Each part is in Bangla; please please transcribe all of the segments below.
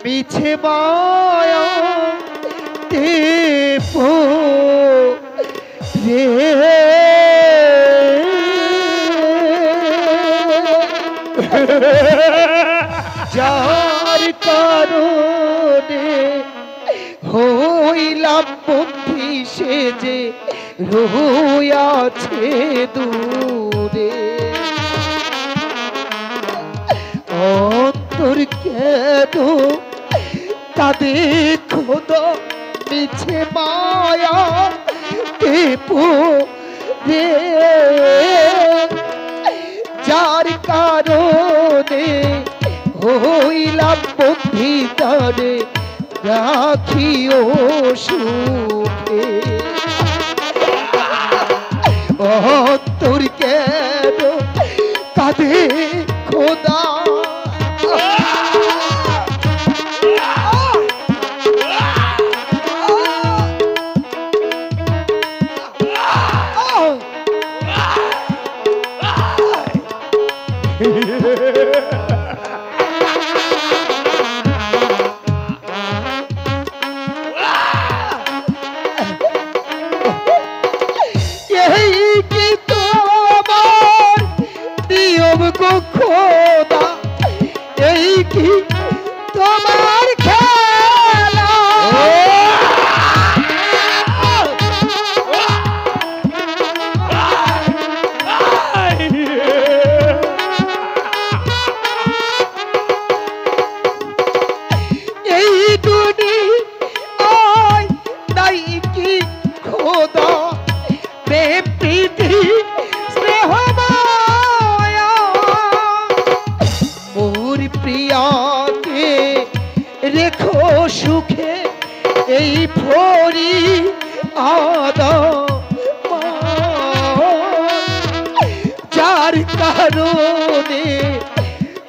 মিছে মায়া দেবো রে যার কারণে হইলাম বন্ধি সে যে রহিয়াছে দূরে অন্তর কেন কাঁদে খোদা মিছে মায়া দেবো রে যার কারণে হইলাম বন্ধি তারে রাখিও সুখে অন্তর কেন কাঁদে খোদা খোদা এই কি তোমার খেলা এই দুনিয়ায় নাই কি খোদা প্রেম প্রীতি স্নেহ প্রিয়াকে রেখো সুখে এই ফরি আদা যার কারণে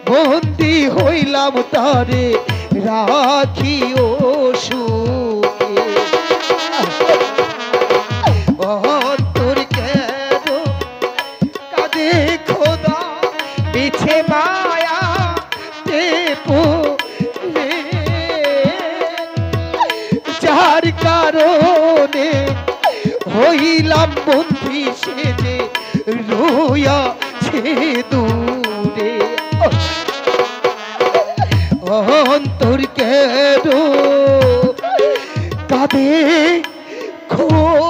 বন্দি হইলাম তারে রাখিও সুখে অন্তর কেন কাঁদে খোদা মিছে মায়া যার কারণে হইলাম বন্ধি সে যে রহিয়াছে দূরে অন্তর কেন কাঁদে খোদা